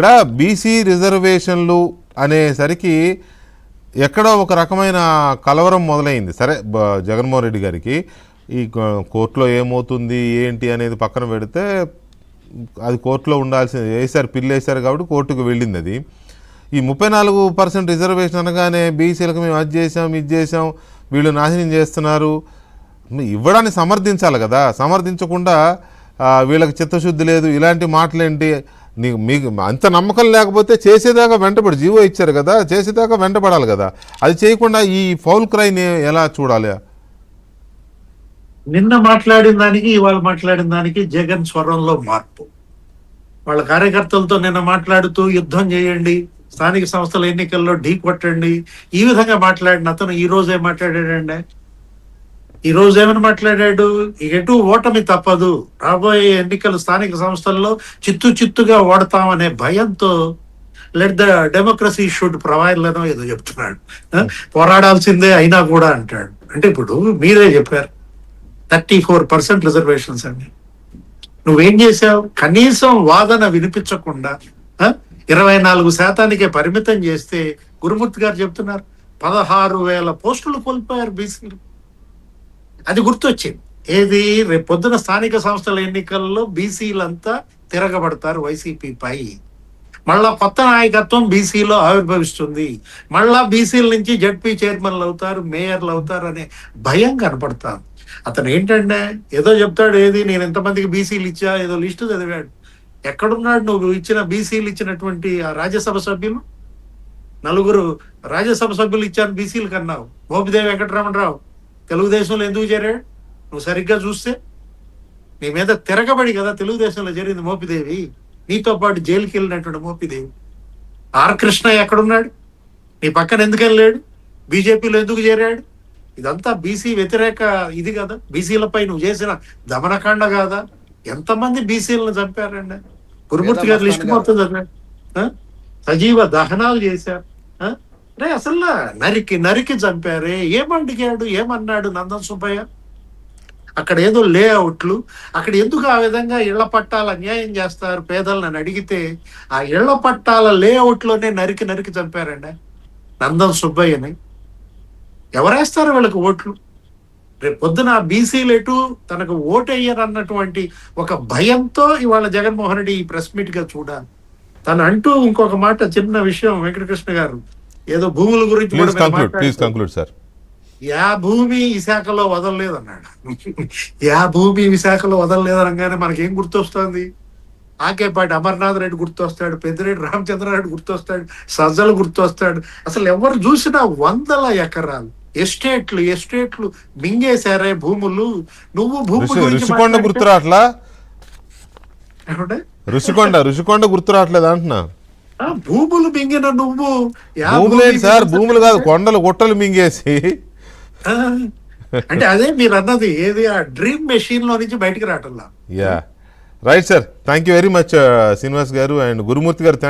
ఇక్కడ బీసీ రిజర్వేషన్లు అనేసరికి ఎక్కడో ఒక రకమైన కలవరం మొదలైంది. సరే, జగన్మోహన్ రెడ్డి గారికి ఈ కోర్టులో ఏమవుతుంది ఏంటి అనేది పక్కన పెడితే అది కోర్టులో ఉండాల్సింది, వేశారు, పిల్లు వేశారు కాబట్టి కోర్టుకు వెళ్ళింది. అది ఈ 34% రిజర్వేషన్ అనగానే బీసీలకు మేము అది చేసాం ఇది చేసాం వీళ్ళు నాశనం చేస్తున్నారు ఇవ్వడాన్ని సమర్థించాలి కదా. సమర్థించకుండా వీళ్ళకి చిత్తశుద్ధి లేదు ఇలాంటి మాటలేంటి, మీకు అంత నమ్మకం లేకపోతే చేసేదాకా వెంటబడి జీవో ఇచ్చారు కదా, చేసేదాకా వెంటబడాలి కదా. అది చేయకుండా ఈ ఫౌల్ క్రైని ఎలా చూడాలి? నిన్న మాట్లాడిన దానికి ఇవాళ మాట్లాడిన దానికి జగన్ స్వరంలో మార్పు. వాళ్ళ కార్యకర్తలతో నిన్న మాట్లాడుతూ యుద్ధం చేయండి, స్థానిక సంస్థల ఎన్నికల్లో ఢీ కొట్టండి, ఈ విధంగా మాట్లాడిన అతను ఈ రోజు ఏం మాట్లాడాడండి? ఈ రోజు ఏమని మాట్లాడాడు? ఎటు ఓటమి తప్పదు, రాబోయే ఎన్నికలు స్థానిక సంస్థల్లో చిత్తుగా ఓడతామనే భయంతో let the democracy should provide లేదో ఏదో చెప్తున్నాడు. పోరాడాల్సిందే అయినా కూడా అంటాడు. అంటే ఇప్పుడు మీరే చెప్పారు 34% రిజర్వేషన్స్ అండి. నువ్వేం చేసావు? కనీసం వాదన వినిపించకుండా 24% పరిమితం చేస్తే గురుమూర్తి గారు చెప్తున్నారు 16,000 పోస్టులు కోల్పోయారు బీసీలు. అది గుర్తొచ్చింది. ఏది? రేపు పొద్దున స్థానిక సంస్థల ఎన్నికల్లో బీసీలంతా తిరగబడతారు వైసీపీ పై. మళ్ళా కొత్త నాయకత్వం బీసీలో ఆవిర్భవిస్తుంది. మళ్ళా బీసీల నుంచి జడ్పీ చైర్మన్లు అవుతారు, మేయర్లు అవుతారు అనే భయం కనపడతారు. అతను ఏంటంటే ఏదో చెప్తాడు, ఏది నేను ఎంతమందికి బీసీలు ఇచ్చా ఏదో లిస్టు చదివాడు. ఎక్కడున్నాడు నువ్వు ఇచ్చిన బీసీలు ఇచ్చినటువంటి ఆ రాజ్యసభ సభ్యులు? 4 రాజ్యసభ సభ్యులు ఇచ్చాను బీసీలు కన్నావు. మోపిదేవి వెంకటరమణరావు తెలుగుదేశంలో ఎందుకు చేరాడు? నువ్వు సరిగ్గా చూస్తే నీ మీద తిరగబడి కదా తెలుగుదేశంలో జరిగింది మోపిదేవి. నీతో పాటు జైలుకి వెళ్ళినటువంటి మోపిదేవి. ఆర్ కృష్ణ ఎక్కడున్నాడు? నీ పక్కన ఎందుకు వెళ్ళాడు? బీజేపీలో ఎందుకు చేరాడు? ఇదంతా బీసీ వ్యతిరేక ఇది కదా. బీసీలపై నువ్వు చేసిన దమనకాండ కాదా? ఎంతమంది బీసీలను చంపారండి? గురుమూర్తి గారు లిస్ట్ మొత్తం చదివాడు. సజీవ దహనాలు చేశారు. అసలు నరికి చంపారే. ఏమడిగాడు? ఏమన్నాడు నందన్ సుబ్బయ్య? అక్కడ ఏదో లేఅవుట్లు, అక్కడ ఎందుకు ఆ విధంగా ఇళ్ల పట్టాల అన్యాయం చేస్తారు పేదలను అడిగితే ఆ ఇళ్ల పట్టాల లేఅవుట్లోనే నరికి చంపారండి నందన్ సుబ్బయ్యని. ఎవరేస్తారు వీళ్ళకి ఓట్లు? రేపు పొద్దున బీసీలు ఎటు తనకు ఓటు అన్నటువంటి ఒక భయంతో ఇవాళ జగన్మోహన్ రెడ్డి ఈ ప్రెస్ మీట్ గా చూడాలి. తను అంటూ ఇంకొక మాట, చిన్న విషయం, వెంకటకృష్ణ గారు ఏదో భూముల గురించి భూమి విశాఖలో వదలలేదు అన్నాడు. భూమి విశాఖలో వదలలేదు అనగానే మనకేం గుర్తొస్తుంది? ఆకేపాటి అమర్నాథ్ రెడ్డి గుర్తొస్తాడు, పెద్దిరెడ్డి రామచంద్రారెడ్డి గుర్తొస్తాడు, సజ్జలు గుర్తొస్తాడు. అసలు ఎవరు చూసినా 100 ఎకరాలు ఎస్టేట్లు మింగేశారే భూములు. నువ్వు ఋషికొండ గుర్తురాట్లా? ఋషికొండ గుర్తురాట్లేదు అంటున్నా. భూములు మింగిన నువ్వు సార్, భూములు కాదు కొండలు గుట్టలు మింగేసి. అంటే అదే మీరు అన్నది, ఏది ఆ డ్రీమ్ మెషిన్ లో నుంచి బయటికి రావట్లా. Right sir, thank you very much Srinivas గారు అండ్ గురుమూర్తి గారు.